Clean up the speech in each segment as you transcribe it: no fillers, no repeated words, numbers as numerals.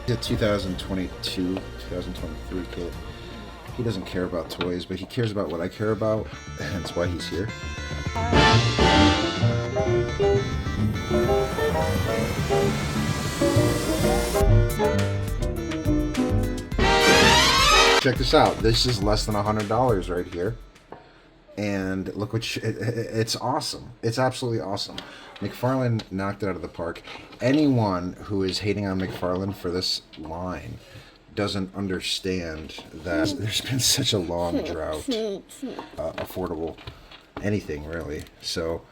He's a 2022, 2023 kid. He doesn't care about toys, but he cares about what I care about, and that's why he's here. Check this out. This is less than $100 right here. And look what it's awesome. It's absolutely awesome. McFarlane knocked it out of the park. Anyone who is hating on McFarlane for this line doesn't understand that there's been such a long drought. Affordable anything, really. So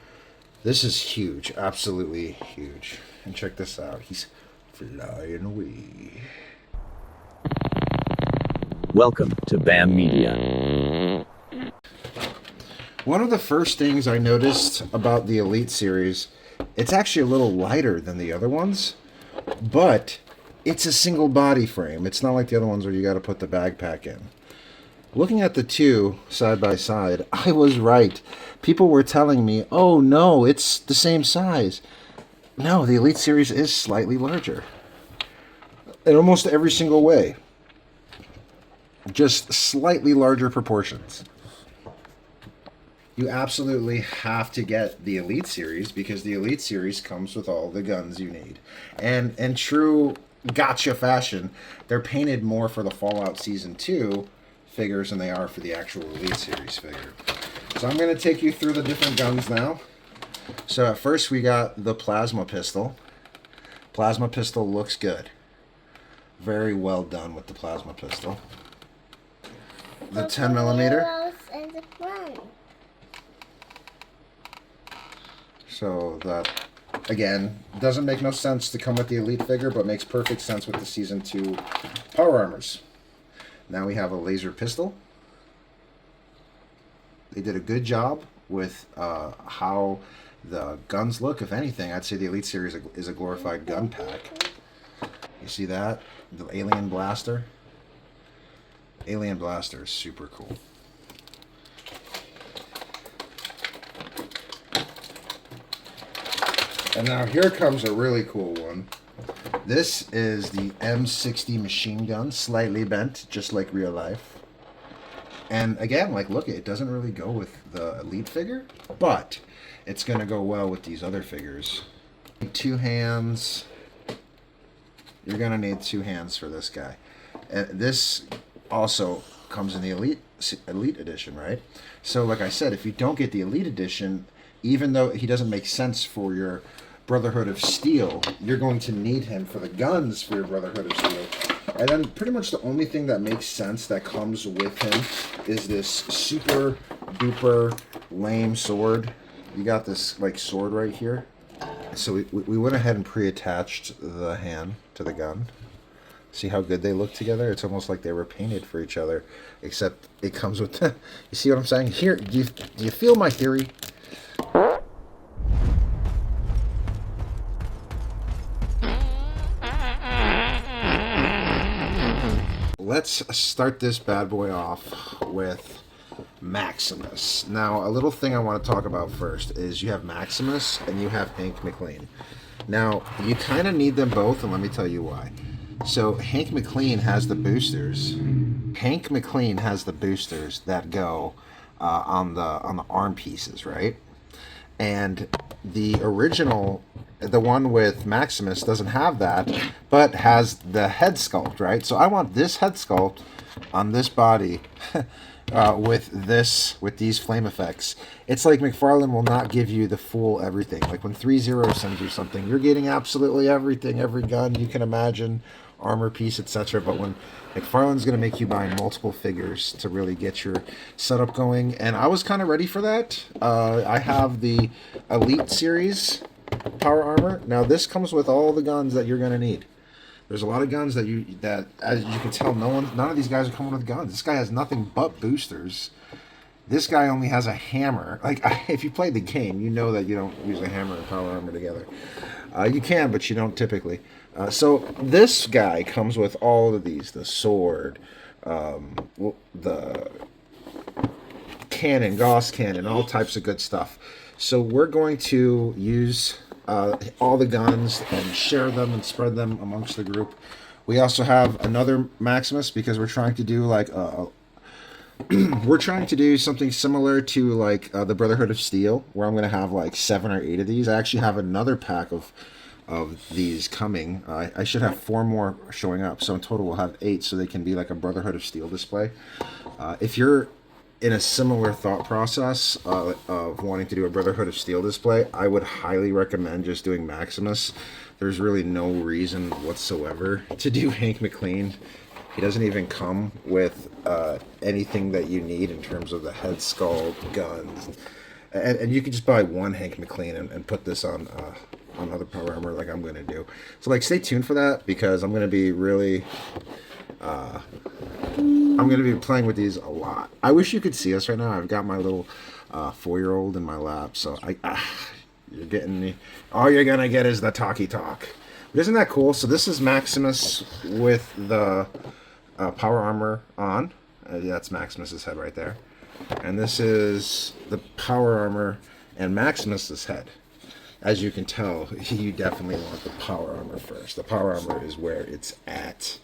this is huge. Absolutely huge. And check this out. He's flying away. Welcome to BAM Media. One of the first things I noticed about the Elite series, it's actually a little lighter than the other ones, but it's a single body frame. It's not like the other ones where you got to put the backpack in. Looking at the two side by side, I was right. People were telling me, oh no, it's the same size. No, the Elite series is slightly larger. In almost every single way. Just slightly larger proportions. You absolutely have to get the Elite series because the Elite series comes with all the guns you need. And in true gotcha fashion, they're painted more for the Fallout Season 2 figures than they are for the actual Elite series figure. So I'm going to take you through the different guns now. So at first we got the plasma pistol. Plasma pistol looks good. Very well done with the plasma pistol. The 10mm. So that, again, doesn't make no sense to come with the Elite figure, but makes perfect sense with the Season 2 power armors. Now we have a laser pistol. They did a good job with how the guns look. If anything, I'd say the Elite series is a glorified gun pack. You see that? The Alien Blaster. Alien Blaster is super cool. And now here comes a really cool one. This is the M60 machine gun, slightly bent, just like real life. And again, like, look, it doesn't really go with the Elite figure, but it's going to go well with these other figures. 2 hands. You're going to need 2 hands for this guy. This also comes in the Elite edition, right? So like I said, if you don't get the Elite edition, even though he doesn't make sense for your Brotherhood of Steel, you're going to need him for the guns for your Brotherhood of Steel. And then pretty much the only thing that makes sense that comes with him is this super duper lame sword. You got this like sword right here. So we went ahead and pre-attached the hand to the gun. See how good they look together? It's almost like they were painted for each other, except it comes with the, you see what I'm saying? Here, do you feel my theory? Let's start this bad boy off with Maximus. Now, a little thing I want to talk about first is you have Maximus and you have Hank McLean. Now, you kind of need them both, and let me tell you why. So, Hank McLean has the boosters. Hank McLean has the boosters that go on the arm pieces, right? And the original, the one with Maximus, doesn't have that, but has the head sculpt, right? So I want this head sculpt on this body with these flame effects. It's like McFarlane will not give you the full everything. Like when 3-0 sends you something, you're getting absolutely everything, every gun you can imagine, armor piece, etc. But when McFarlane's going to make you buy multiple figures to really get your setup going, and I was kind of ready for that. I have the Elite series power armor. Now this comes with all the guns that you're going to need. There's a lot of guns that as you can tell, none of these guys are coming with guns. This guy has nothing but boosters. This guy only has a hammer. Like, if you play the game, you know that you don't use a hammer and power armor together. You can, but you don't typically. So this guy comes with all of these: the sword, the cannon, Gauss cannon, all types of good stuff. So we're going to use all the guns and share them and spread them amongst the group We also have another Maximus because we're trying to do like we're trying to do something similar to like the Brotherhood of Steel, where I'm going to have like 7 or 8 of these. I actually have another pack of these coming. I should have 4 more showing up, so in total we'll have 8, so they can be like a Brotherhood of Steel display. If you're in a similar thought process of wanting to do a Brotherhood of Steel display, I would highly recommend just doing Maximus. There's really no reason whatsoever to do Hank McLean. He doesn't even come with anything that you need in terms of the head sculpt, guns, and you can just buy one Hank McLean and put this on other power armor like I'm going to do. So like stay tuned for that, because I'm going to be really I'm going to be playing with these a lot. I wish you could see us right now. I've got my little 4-year-old in my lap, so you're getting me. All you're going to get is the talkie talk. But isn't that cool? So this is Maximus with the power armor on. That's Maximus's head right there. And this is the power armor and Maximus's head. As you can tell, you definitely want the power armor first. The power armor is where it's at.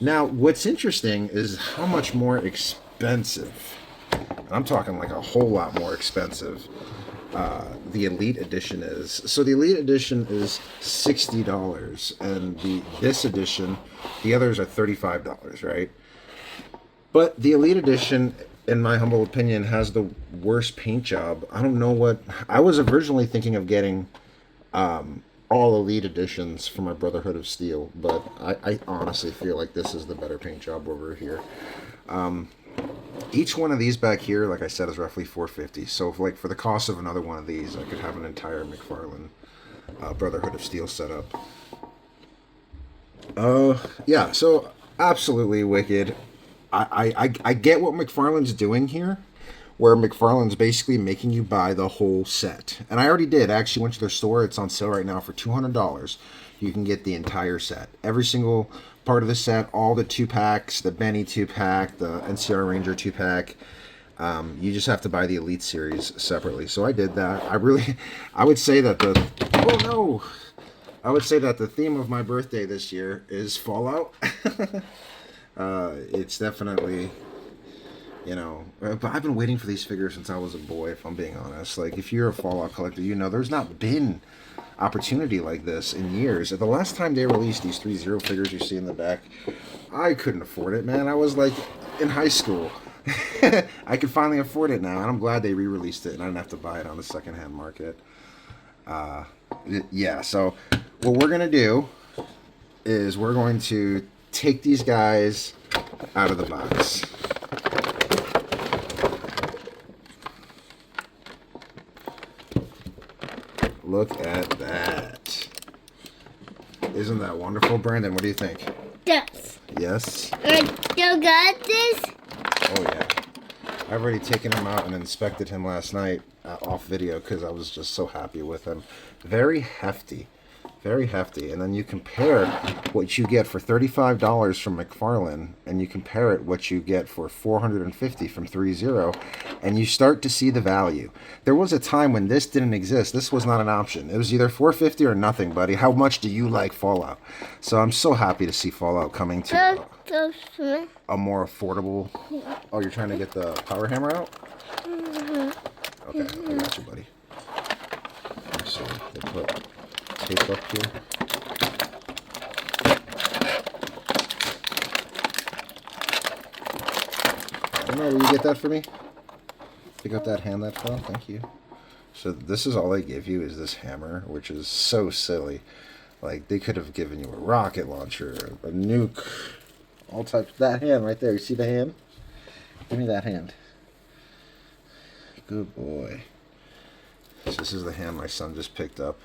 Now, what's interesting is how much more expensive, and I'm talking like a whole lot more expensive, the Elite Edition is. So the Elite Edition is $60, and this edition, the others are $35, right? But the Elite Edition, in my humble opinion, has the worst paint job. I don't know what... I was originally thinking of getting all Elite Editions for my Brotherhood of Steel, but I honestly feel like this is the better paint job over here. Each one of these back here, like I said, is roughly $450. So if, like, for the cost of another one of these, I could have an entire McFarlane Brotherhood of Steel setup. Yeah, so absolutely wicked. I get what McFarlane's doing here, where McFarlane's basically making you buy the whole set. And I already did. I actually went to their store. It's on sale right now for $200. You can get the entire set. Every single part of the set, all the 2-packs, the Benny 2-pack, the NCR Ranger 2-pack. You just have to buy the Elite Series separately. So I did that. I would say that I would say that the theme of my birthday this year is Fallout. It's definitely, but I've been waiting for these figures since I was a boy, if I'm being honest. Like, if you're a Fallout collector, there's not been opportunity like this in years. The last time they released these 3-0 figures you see in the back, I couldn't afford it, man. I was like in high school. I could finally afford it now, and I'm glad they re-released it and I didn't have to buy it on the secondhand market. Yeah, so what we're going to do is we're going to take these guys out of the box. Look at that. Isn't that wonderful, Brandon? What do you think? Yes. Yes? I still got this? Oh, yeah. I've already taken him out and inspected him last night off video because I was just so happy with him. Very hefty. Very hefty. And then you compare what you get for $35 from McFarlane, and you compare it what you get for $450 from 3-0, and you start to see the value. There was a time when this didn't exist. This was not an option. It was either $450 or nothing, buddy. How much do you like Fallout? So I'm so happy to see Fallout coming to a more affordable... Oh, you're trying to get the power hammer out? Okay, I got you, buddy. Let's see. We'll put tape up here. I don't know, will you get that for me? Pick up that hand that fell, thank you. So this is all they give you is this hammer, which is so silly. Like, they could have given you a rocket launcher, a nuke, all types. That hand right there, you see the hand? Give me that hand. Good boy. So this is the hand my son just picked up.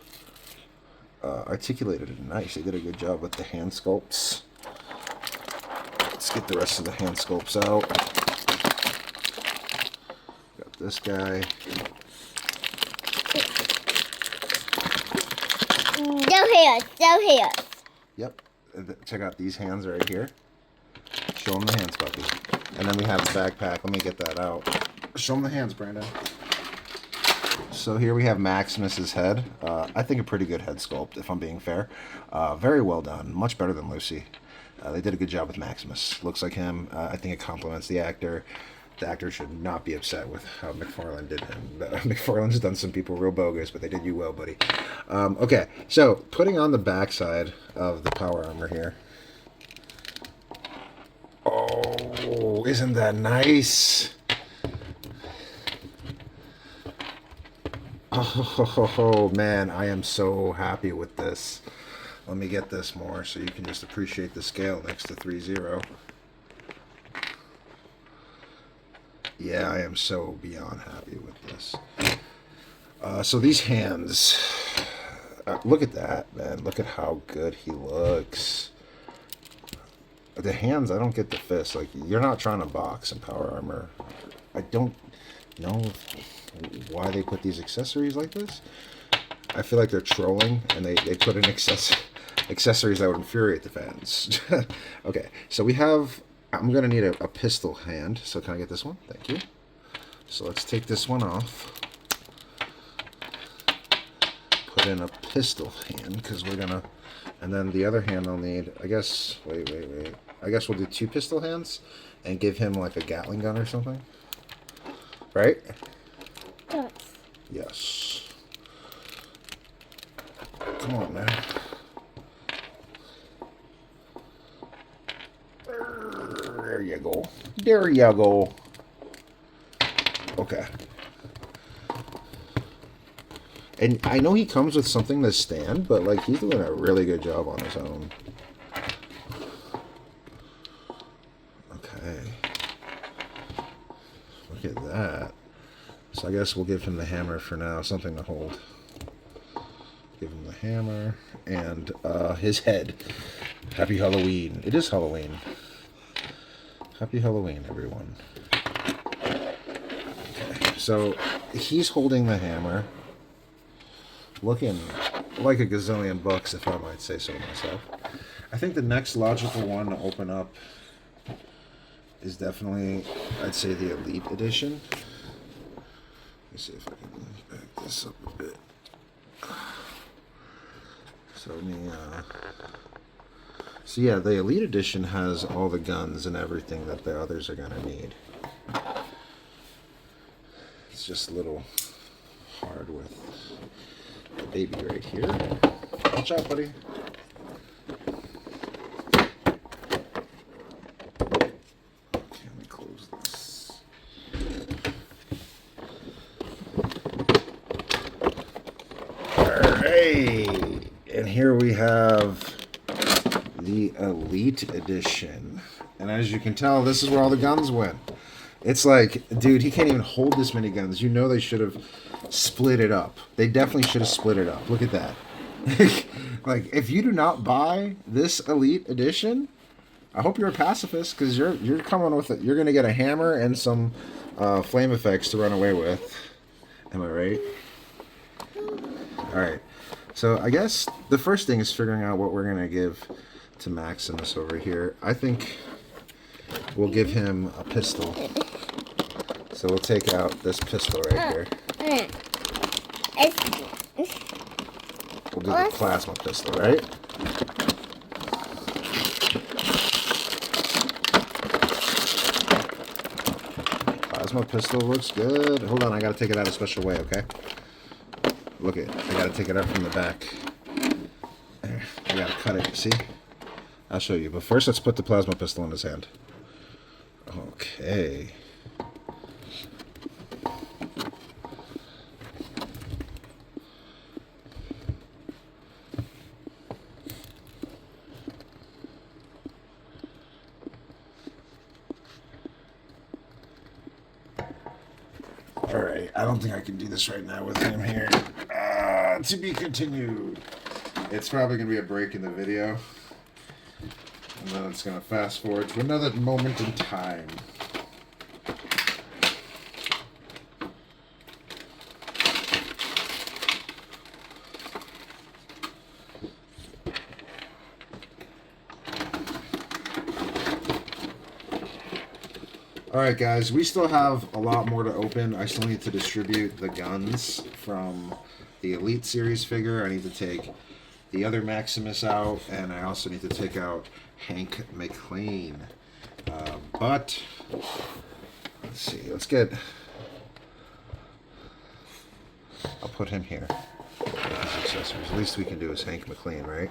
Articulated it nice. They did a good job with the hand sculpts. Let's get the rest of the hand sculpts out. Got this guy. No hands. Yep. Check out these hands right here. Show them the hands, puppy. And then we have the backpack. Let me get that out. Show them the hands, Brandon. So here we have Maximus's head. I think a pretty good head sculpt, if I'm being fair. Very well done. Much better than Lucy. They did a good job with Maximus. Looks like him. I think it compliments the actor. The actor should not be upset with how McFarlane did him. McFarlane's done some people real bogus, but they did you well, buddy. Okay, so putting on the backside of the power armor here. Oh, isn't that nice? Oh, man, I am so happy with this. Let me get this more so you can just appreciate the scale next to 3-0. Yeah, I am so beyond happy with this. So these hands, look at that, man. Look at how good he looks. The hands, I don't get the fist. Like, you're not trying to box in power armor. I don't know why they put these accessories like this. I feel like they're trolling, and they put in accessories that would infuriate the fans. Okay, so we have... I'm going to need a pistol hand, so can I get this one? Thank you. So let's take this one off. Put in a pistol hand, because we're going to... And then the other hand I'll need, I guess... Wait. I guess we'll do 2 pistol hands and give him like a Gatling gun or something. Right? Yes. Yes. Come on, man. There you go. There you go. Okay. And I know he comes with something to stand, but like he's doing a really good job on his own. Okay. Look at that. So I guess we'll give him the hammer for now, something to hold. Give him the hammer and his head. Happy Halloween. It is Halloween. Happy Halloween, everyone. Okay, so he's holding the hammer. Looking like a gazillion bucks, if I might say so myself. I think the next logical one to open up is definitely, I'd say, the Elite Edition. Let me see if I can back this up a bit. So yeah, the Elite Edition has all the guns and everything that the others are gonna need. It's just a little hard with the baby right here. Watch out, buddy. Okay, let me close this. Alright, and here we have the Elite Edition. And as you can tell, this is where all the guns went. It's like, dude, he can't even hold this many guns. You know they should have split it up. They definitely should have split it up. Look at that. Like, if you do not buy this Elite Edition, I hope you're a pacifist, because you're coming with it. You're going to get a hammer and some flame effects to run away with. Am I right? Alright. So I guess the first thing is figuring out what we're going to give to Maximus over here. I think we'll give him a pistol. So we'll take out this pistol right here. We'll do the plasma pistol, right? Plasma pistol looks good. Hold on, I gotta take it out a special way, okay? Look it, I gotta take it out from the back. There, I gotta cut it, see? I'll show you, but first let's put the plasma pistol in his hand. Okay. Alright, I don't think I can do this right now with him here. To be continued. It's probably going to be a break in the video. And then it's going to fast forward to another moment in time. Alright guys, we still have a lot more to open. I still need to distribute the guns from the Elite Series figure. I need to take the other Maximus out, and I also need to take out Hank McFarlane. But, let's see, let's get... I'll put him here. His accessories. The least we can do is Hank McFarlane, right?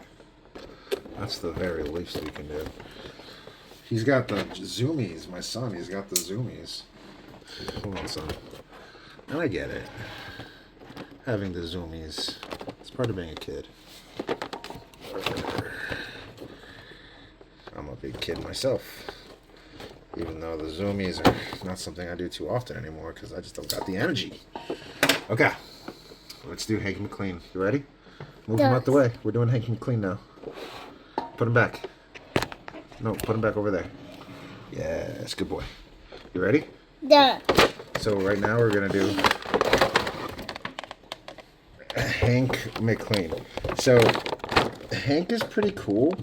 That's the very least we can do. He's got the zoomies, my son. He's got the zoomies. Hold on, son. And I get it. Having the zoomies. It's part of being a kid. I'm a big kid myself. Even though the zoomies are not something I do too often anymore because I just don't got the energy. Okay. Let's do Hank McFarlane. You ready? Move him out the way. We're doing Hank McFarlane now. Put him back. No, put him back over there. Yes, good boy. You ready? Yeah. So right now we're going to do Hank McFarlane. So Hank is pretty cool.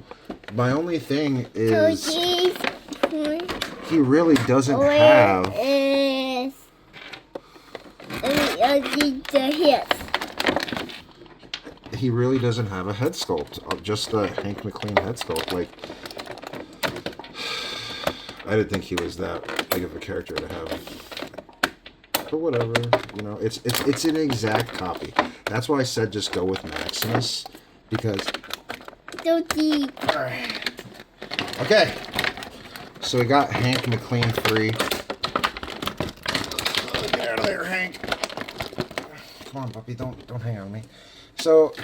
My only thing is he really doesn't have... Is the hits. He really doesn't have a head sculpt. Just the Hank McFarlane head sculpt. Like, I didn't think he was that big of a character to have. But whatever, you know, it's an exact copy. That's why I said just go with Maximus, because... Alright. Okay. So we got Hank McFarlane 3. Get out of there, Hank. Come on, puppy, don't hang on me. So,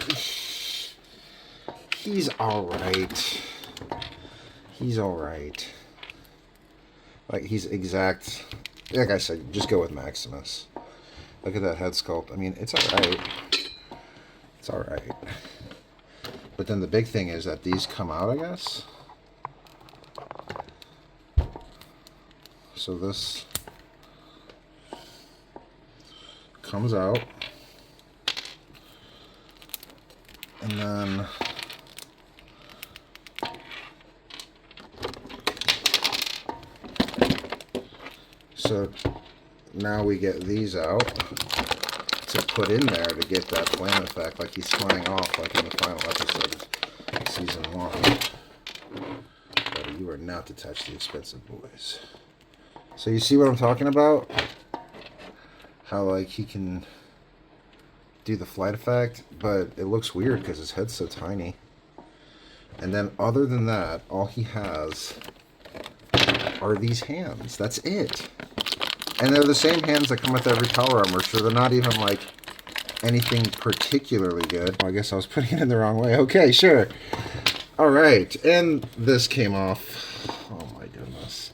he's alright. He's alright. Like, he's exact. Like I said, just go with Maximus. Look at that head sculpt. I mean, it's alright. It's alright. But then the big thing is that these come out, I guess. So this comes out. And then so now we get these out to put in there to get that flame effect, like he's flying off like in the final episode of season 1. But you are not to touch the expensive boys. So you see what I'm talking about? How like he can do the flight effect, but it looks weird because his head's so tiny. And then other than that, all he has are these hands. That's it. And they're the same hands that come with every power armor, so they're not even like anything particularly good. Oh, I guess I was putting it in the wrong way. Okay, sure. Alright, and this came off. Oh my goodness.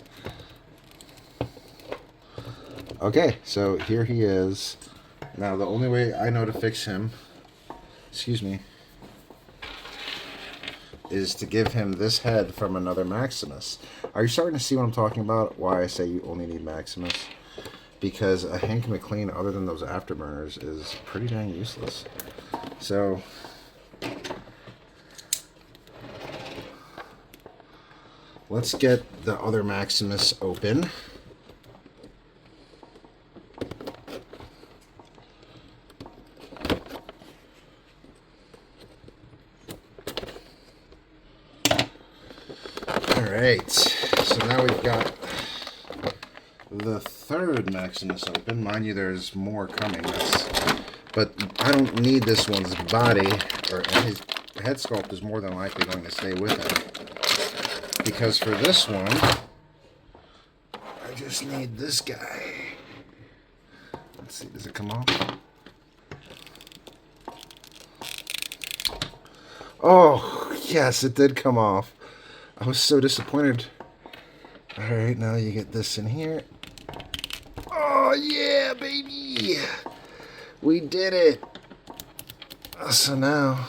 Okay, so here he is. Now, the only way I know to fix him, excuse me, is to give him this head from another Maximus. Are you starting to see what I'm talking about? Why I say you only need Maximus? Because a Hank McFarlane, other than those afterburners, is pretty dang useless. So, let's get the other Maximus open. Alright, so now we've got the third Maximus open. Mind you, there's more coming. But I don't need this one's body, or his head sculpt is more than likely going to stay with him. Because for this one, I just need this guy. Let's see, does it come off? Oh, yes, it did come off. I was so disappointed. Alright, now you get this in here. Oh, yeah, baby! We did it! So now...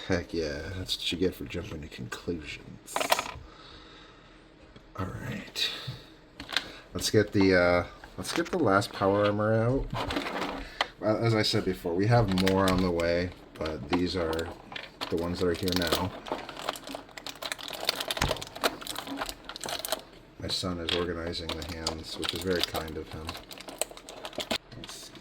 Heck yeah, that's what you get for jumping to conclusions. Alright. Let's get the last power armor out. As I said before, we have more on the way, but these are the ones that are here now. My son is organizing the hands, which is very kind of him. Let's see.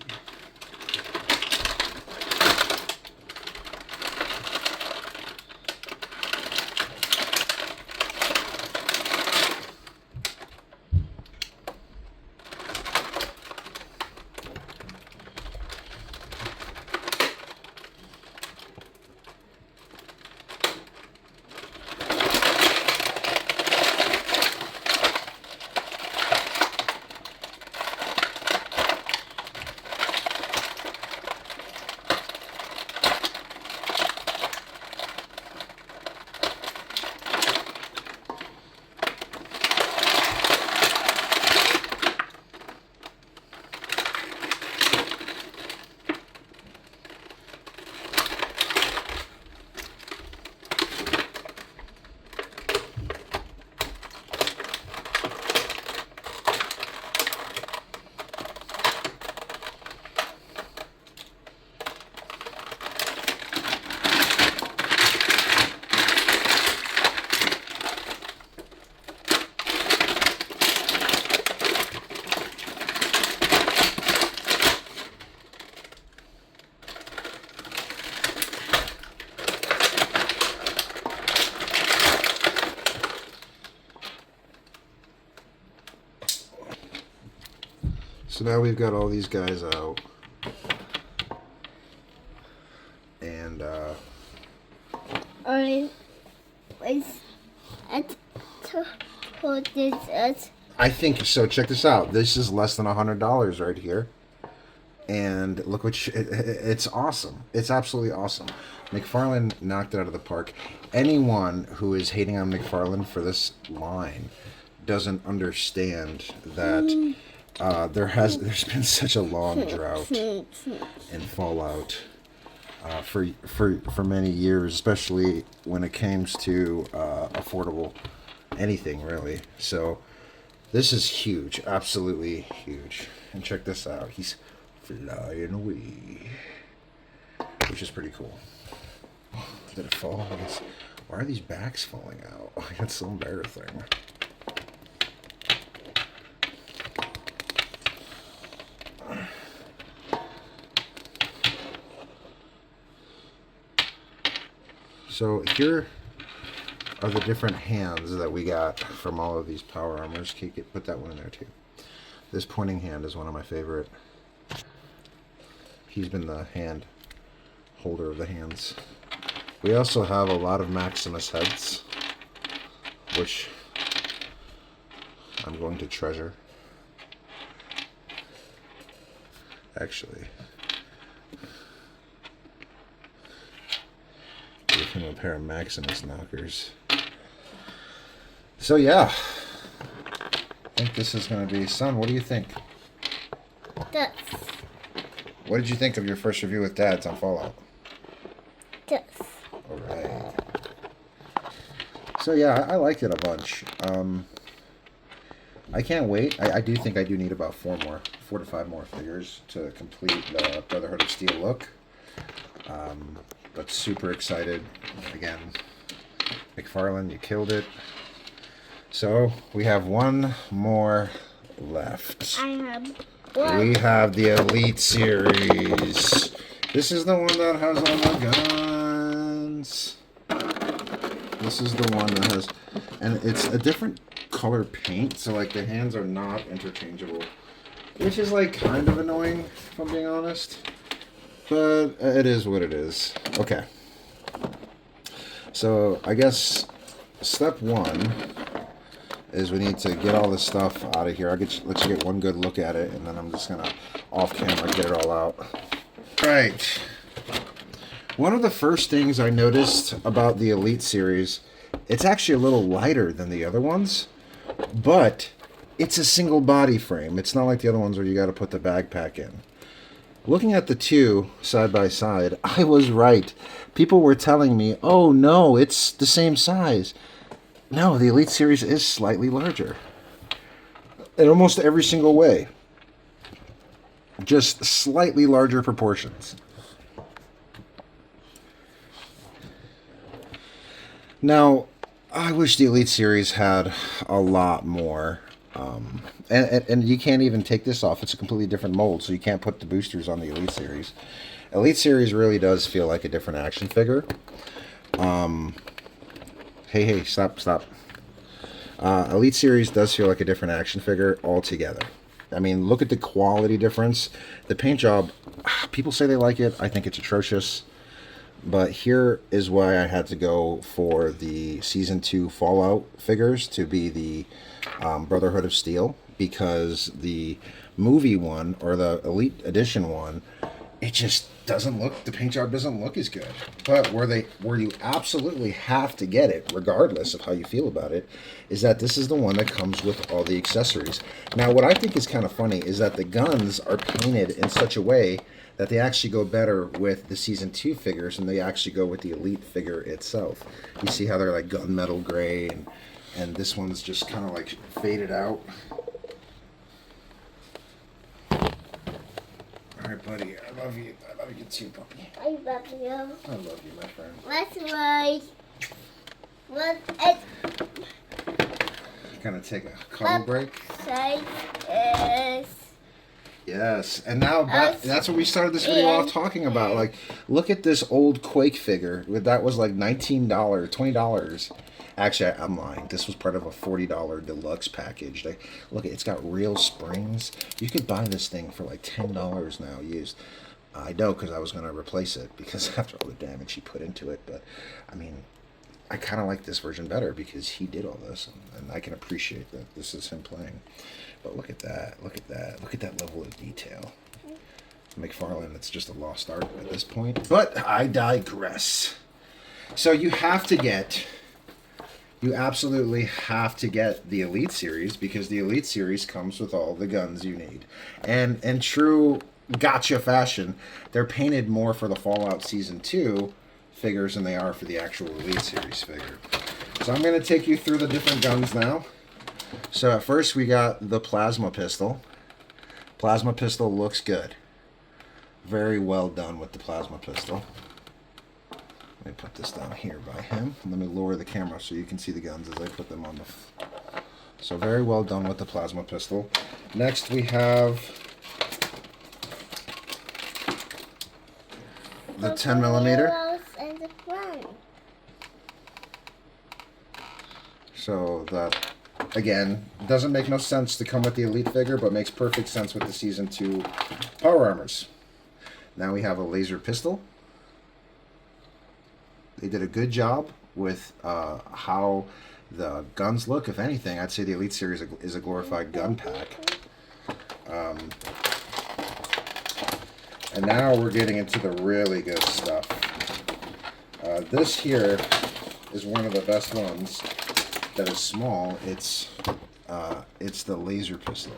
So now we've got all these guys out, and Only was at hold this as I think so. Check this out. This is less than $100 right here, and look what it's awesome. It's absolutely awesome. McFarlane knocked it out of the park. Anyone who is hating on McFarlane for this line doesn't understand that there's been such a long drought and fallout for many years, especially when it comes to affordable anything really. So this is huge, absolutely huge. And check this out, he's flying away, which is pretty cool. Did it fall? Why are these backs falling out? That's so embarrassing. So here are the different hands that we got from all of these power armors. Put that one in there too. This pointing hand is one of my favorite. He's been the hand holder of the hands. We also have a lot of Maximus heads, which I'm going to treasure. Actually, give him a pair of Maximus knockers. So yeah, I think this is going to be, son, what do you think? this. What did you think of your first review with Dad's on Fallout? This. Alright. So yeah, I liked it a bunch. I can't wait. I do think I do need about 4 to 5 more figures to complete the Brotherhood of Steel look. But super excited. Again, McFarlane, you killed it. So we have one more left. I have one. We have the Elite Series. This is the one that has all the guns. This is the one that has, and it's a different color paint, so like the hands are not interchangeable, which is like kind of annoying if I'm being honest, but it is what it is. Okay, so I guess step 1 is we need to get all this stuff out of here. I'll let you get one good look at it, and then I'm just gonna off camera get it all out. Right. One of the first things I noticed about the Elite series, it's actually a little lighter than the other ones, but it's a single body frame. It's not like the other ones where you got to put the backpack in. Looking at the two side by side, I was right. People were telling me, oh no, it's the same size. No, the Elite series is slightly larger. In almost every single way. Just slightly larger proportions. Now, I wish the Elite Series had a lot more. And you can't even take this off. It's a completely different mold, so you can't put the boosters on the Elite Series. Elite Series really does feel like a different action figure. Hey, stop. Elite Series does feel like a different action figure altogether. I mean, look at the quality difference. The paint job, people say they like it. I think it's atrocious. But here is why I had to go for the Season 2 Fallout figures to be the Brotherhood of Steel, because the movie one, or the Elite Edition one, it just doesn't look, the paint job doesn't look as good. But where you absolutely have to get it, regardless of how you feel about it, is that this is the one that comes with all the accessories. Now, what I think is kind of funny is that the guns are painted in such a way that they actually go better with the Season 2 figures and they actually go with the Elite figure itself. You see how they're like gunmetal gray, and this one's just kind of like faded out. All right, buddy. I love you. I love you too, puppy. I love you. I love you, my friend. That's right. What Gonna take a cuddle break. size is? Yes, and now that's what we started this video off talking about. Like, look at this old Quake figure. That was like $19, $20. Actually, I'm lying. This was part of a $40 deluxe package. Look, it's got real springs. You could buy this thing for like $10 now used. I know, because I was going to replace it because after all the damage he put into it. But, I mean, I kind of like this version better because he did all this, and I can appreciate that this is him playing. But look at that. Look at that. Look at that level of detail. McFarlane, it's just a lost art at this point. But I digress. So you absolutely have to get the Elite Series, because the Elite Series comes with all the guns you need. And in true gotcha fashion, they're painted more for the Fallout Season 2 figures than they are for the actual Elite Series figure. So I'm going to take you through the different guns now. So at first we got the plasma pistol. Plasma pistol looks good. Very well done with the plasma pistol. Let me put this down here by him. Let me lower the camera so you can see the guns as I put them on the... So very well done with the plasma pistol. Next we have the 10mm. And the front. So that, again, doesn't make no sense to come with the Elite figure, but makes perfect sense with the Season 2 power armors. Now we have a laser pistol. They did a good job with how the guns look. If anything, I'd say the Elite Series is a glorified gun pack. And now we're getting into the really good stuff. This here is one of the best ones that is small. It's the laser pistol.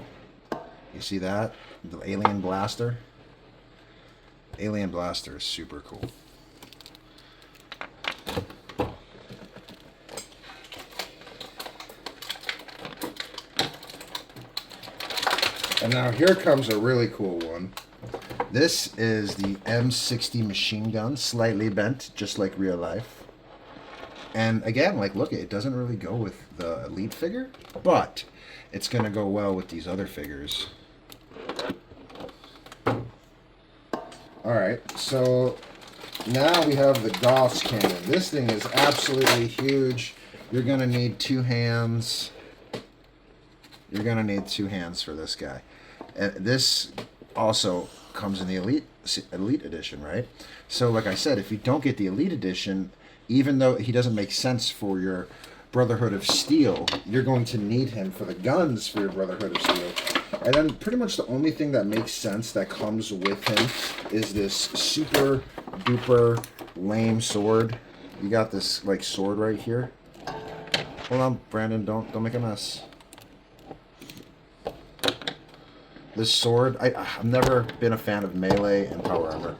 You see that? The Alien Blaster. Alien Blaster is super cool. And now here comes a really cool one. This is the M60 machine gun, slightly bent, just like real life. And again, like, look, it doesn't really go with the Elite figure, but it's going to go well with these other figures. Alright, so now we have the Gauss cannon. This thing is absolutely huge. You're going to need two hands. You're going to need two hands for this guy. And this also comes in the Elite Edition, right? So like I said, if you don't get the Elite Edition, even though he doesn't make sense for your Brotherhood of Steel, you're going to need him for the guns for your Brotherhood of Steel. And then pretty much the only thing that makes sense that comes with him is this super duper lame sword. You got this like sword right here. Hold on, Brandon, don't make a mess. This sword, I've never been a fan of melee and power armor.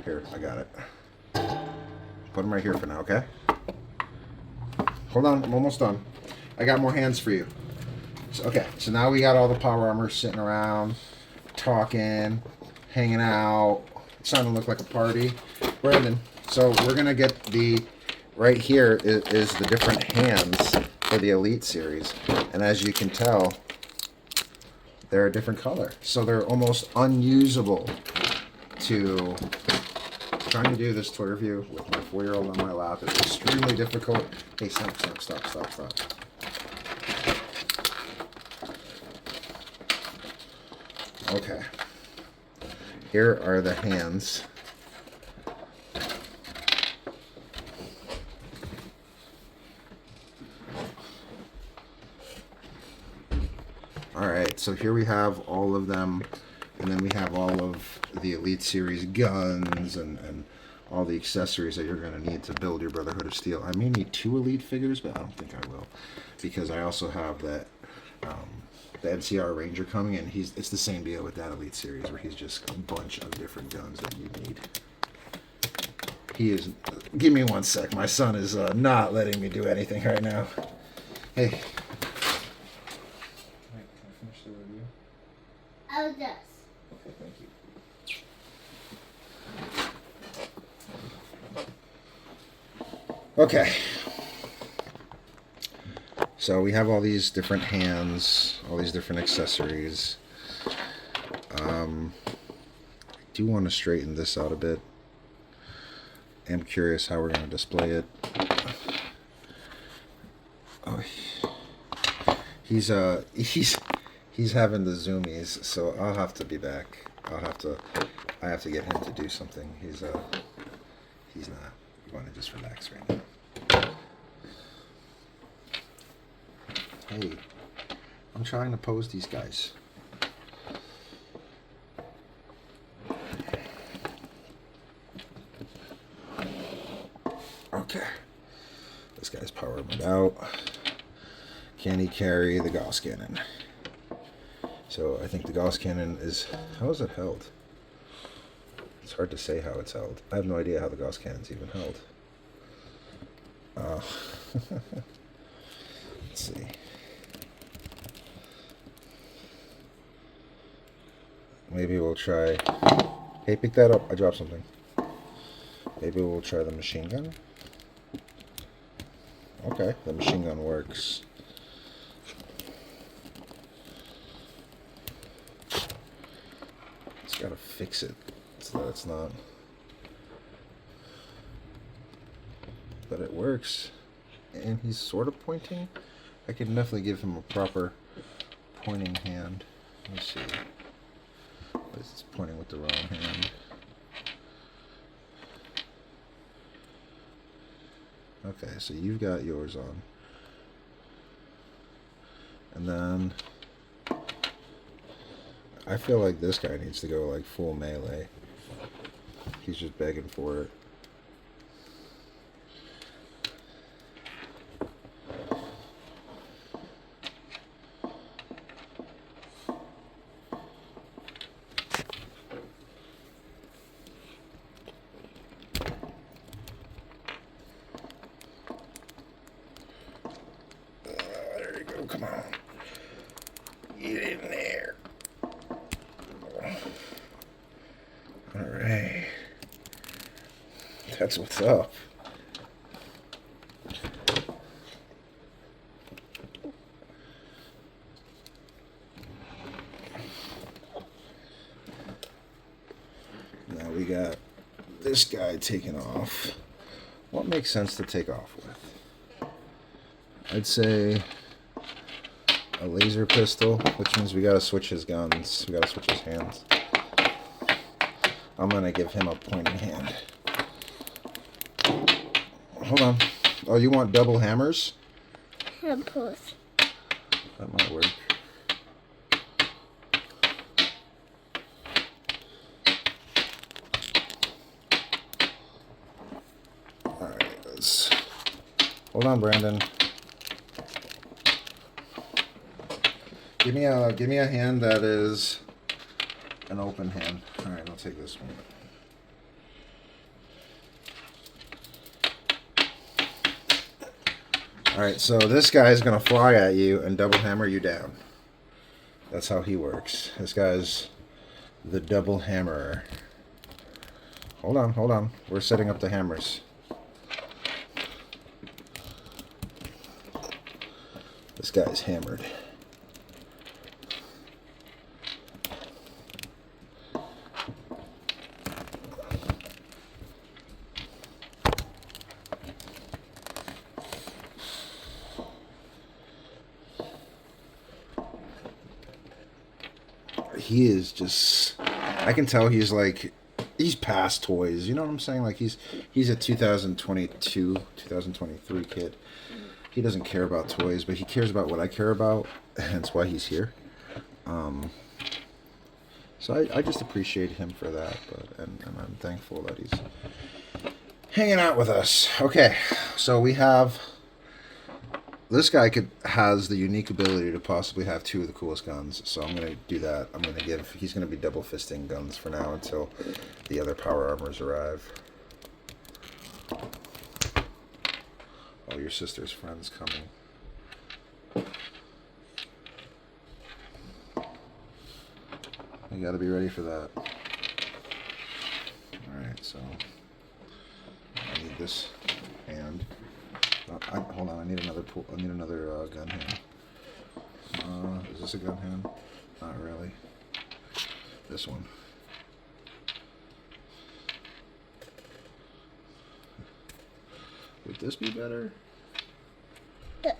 Here, I got it. Put them right here for now, okay? Hold on, I'm almost done. I got more hands for you. So, okay, so now we got all the power armor sitting around, talking, hanging out. It's starting to look like a party. Brandon, so we're going to get the right here is the different hands for the Elite Series. And as you can tell, they're a different color. So they're almost unusable to... Trying to do this toy review with my 4-year-old on my lap is extremely difficult. Hey, stop. Okay. Here are the hands. Alright, so here we have all of them, and then we have all of the Elite Series guns and all the accessories that you're going to need to build your Brotherhood of Steel. I may need 2 Elite figures, but I don't think I will, because I also have that the NCR Ranger coming, and it's the same deal with that Elite Series, where he's just a bunch of different guns that you need. He is... Give me 1 sec. My son is not letting me do anything right now. Hey. Can I finish the review? Oh, this. Okay, thank you. Okay. So we have all these different hands, all these different accessories. I do want to straighten this out a bit. I'm curious how we're going to display it. Oh, he's having the zoomies, so I'll have to be back. I have to get him to do something. He's not. You want to just relax right now. Hey, I'm trying to pose these guys. Okay. This guy's powered out. Can he carry the Gauss cannon? So I think the Gauss cannon is... How is it held? It's hard to say how it's held. I have no idea how the Gauss cannon's even held. Let's see. Maybe we'll try... Hey, pick that up. I dropped something. Maybe we'll try the machine gun. Okay, the machine gun works. Just gotta fix it so that it's not... But it works. And he's sort of pointing. I can definitely give him a proper pointing hand. Let me see. It's pointing with the wrong hand. Okay, so you've got yours on. And then I feel like this guy needs to go like full melee. He's just begging for it. Come on. Get in there. Alright. That's what's up. Now we got this guy taken off. What makes sense to take off with? I'd say a laser pistol, which means we gotta switch his guns. We gotta switch his hands. I'm gonna give him a pointing hand. Hold on. Oh, you want double hammers? Hampers. That might work. Alright, let's... Hold on, Brandon. Give me a hand that is an open hand. All right, I'll take this one. All right, so this guy is gonna fly at you and double hammer you down. That's how he works. This guy's the double hammerer. Hold on. We're setting up the hammers. This guy's hammered. He is just, I can tell he's like, he's past toys. You know what I'm saying? Like he's a 2022, 2023 kid. He doesn't care about toys, but he cares about what I care about, and that's why he's here. So I just appreciate him for that, and I'm thankful that he's hanging out with us. Okay, so we have, this guy has the unique ability to possibly have two of the coolest guns, so I'm going to do that. He's going to be double fisting guns for now until the other power armors arrive. Oh, your sister's friend's coming. You got to be ready for that. Alright, so I need this hand. Hold on, I need another gun hand. Is this a gun hand? Not really. This one. Would this be better? Yes.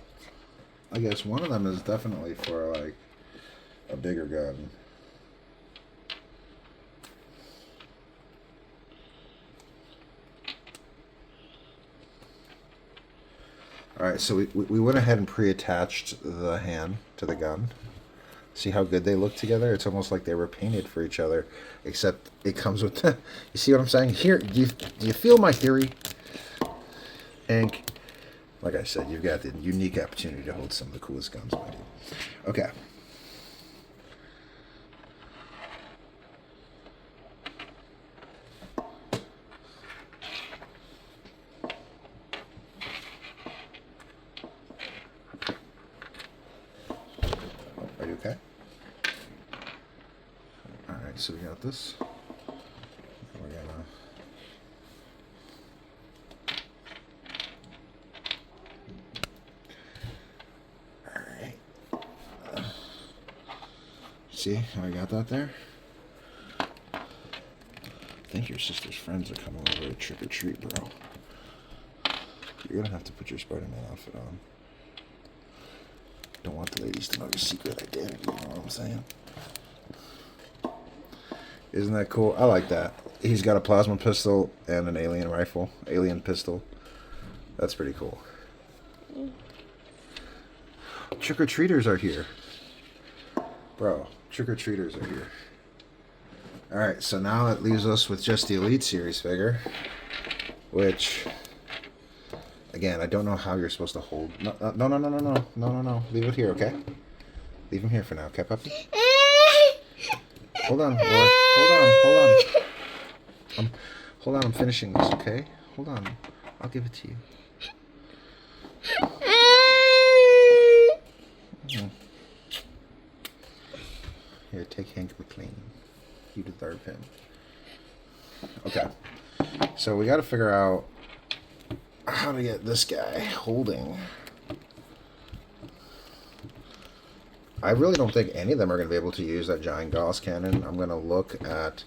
I guess one of them is definitely for like a bigger gun. Alright, so we went ahead and pre-attached the hand to the gun. See how good they look together? It's almost like they were painted for each other, except it comes with you see what I'm saying? Here, do you feel my theory? Hank, like I said, you've got the unique opportunity to hold some of the coolest guns, my dude. Okay. Are you okay? Alright, so we got this. We're gonna... See how I got that there? I think your sister's friends are coming over to trick or treat, bro. You're gonna have to put your Spider-Man outfit on. Don't want the ladies to know your secret identity, you know what I'm saying? Isn't that cool? I like that. He's got a plasma pistol and an alien rifle. Alien pistol. That's pretty cool. Trick-or-treaters are here. Bro, trick-or-treaters are here. Alright, so now that leaves us with just the Elite Series figure. Which, again, I don't know how you're supposed to hold... No. Leave it here, okay? Leave him here for now, okay, puppy? Hold on, boy. Hold on, I'm finishing this, okay? Hold on. I'll give it to you. Here, take Hank McFarlane. You deserve him. Okay. So we got to figure out how to get this guy holding. I really don't think any of them are going to be able to use that giant Gauss cannon. I'm going to look at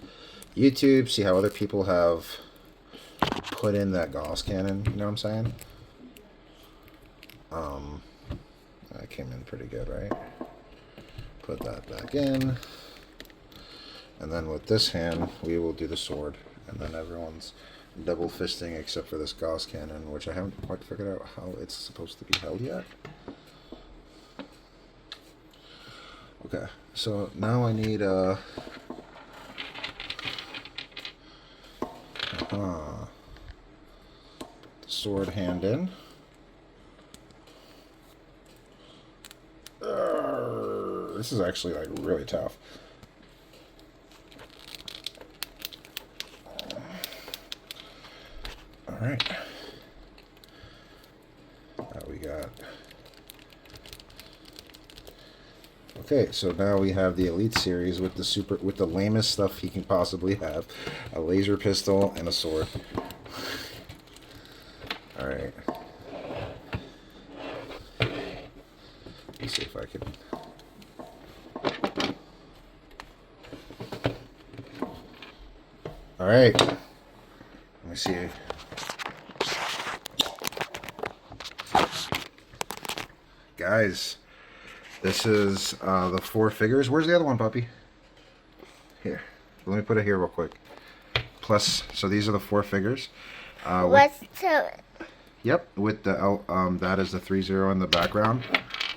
YouTube, see how other people have put in that Gauss cannon. You know what I'm saying? That came in pretty good, right? Put that back in. And then with this hand, we will do the sword. And then everyone's double fisting except for this Gauss cannon, which I haven't quite figured out how it's supposed to be held yet. Okay, so now I need the sword hand in. This is actually like really tough. All right. We got. Okay, so now we have the Elite Series with the lamest stuff he can possibly have: a laser pistol and a sword. All right. Let's see if I can. All right. Let me see. Guys, this is the 4 figures. Where's the other one, puppy? Here. Let me put it here real quick. Plus, so these are the 4 figures. What's the... Yep, with the that is the 3-0 in the background.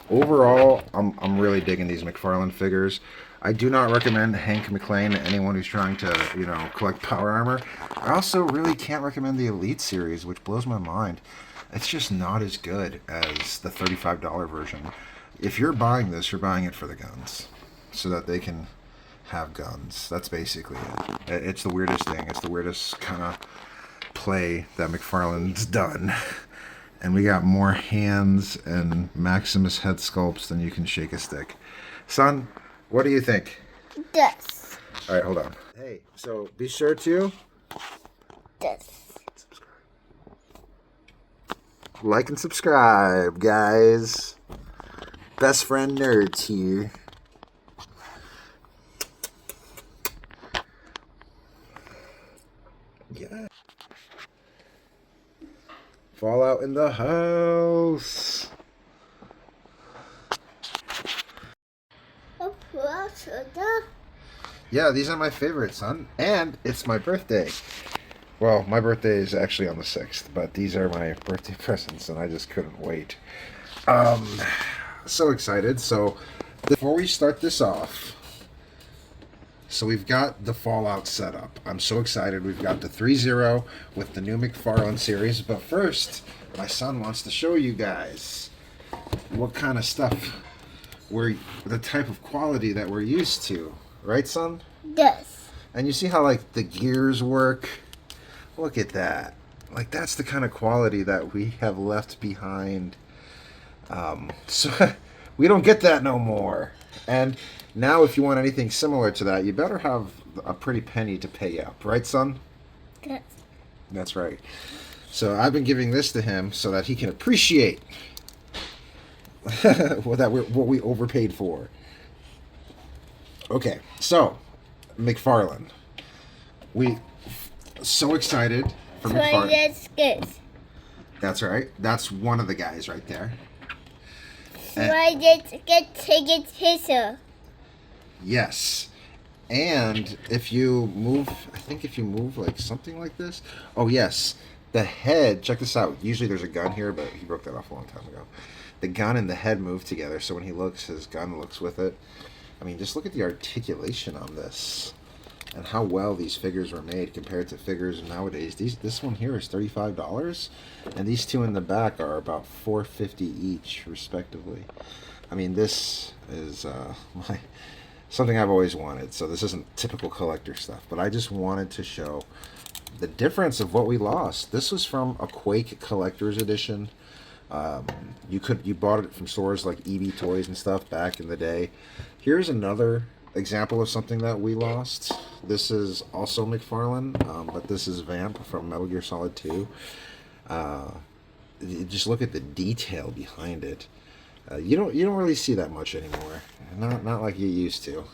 Overall, I'm really digging these McFarlane figures. I do not recommend Hank McLean to anyone who's trying to, collect power armor. I also really can't recommend the Elite series, which blows my mind. It's just not as good as the $35 version. If you're buying this, you're buying it for the guns, so that they can have guns. That's basically it. It's the weirdest thing. It's the weirdest kind of play that McFarlane's done. And we got more hands and Maximus head sculpts than you can shake a stick. Son, what do you think? This. All right, hold on. Hey, so be sure to This. like and subscribe, guys. Best friend nerds here. Yeah. Fallout in the house. Yeah, these are my favorites, son. And it's my birthday. Well, my birthday is actually on the 6th, but these are my birthday presents, and I just couldn't wait. So excited. So, before we start this off, so we've got the Fallout setup. I'm so excited. We've got the 3-0 with the new McFarlane series. But first, my son wants to show you guys what kind of stuff the type of quality that we're used to. Right, son? This. And you see how, like, the gears work? Look at that. Like, that's the kind of quality that we have left behind. So, we don't get that no more. And now, if you want anything similar to that, you better have a pretty penny to pay up. Right, son? This. That's right. So, I've been giving this to him so that he can appreciate what we overpaid for. Okay, so McFarlane. We so excited for McFarlane. This. That's right. That's one of the guys right there. Why did get ticket pizza? Yes. And if you move, I think if you move like something like this. Oh, yes. The head, check this out. Usually there's a gun here, but he broke that off a long time ago. The gun and the head move together, so when he looks, his gun looks with it. I mean, just look at the articulation on this and how well these figures were made compared to figures nowadays. This one here is $35, and these two in the back are about $4.50 each, respectively. I mean, this is something I've always wanted, so this isn't typical collector stuff, but I just wanted to show the difference of what we lost. This was from a Quake Collector's Edition. You bought it from stores like EB Toys and stuff back in the day. Here's another example of something that we lost. This is also McFarlane, but this is Vamp from Metal Gear Solid 2. Just look at the detail behind it. You don't really see that much anymore. Not like you used to.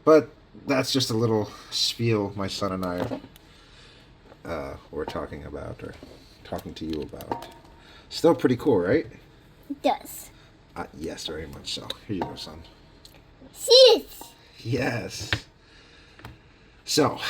But that's just a little spiel my son and I were talking about, or talking to you about. Still pretty cool, right? This. Yes, very much so. Here you go, son. Cheese. Yes. So,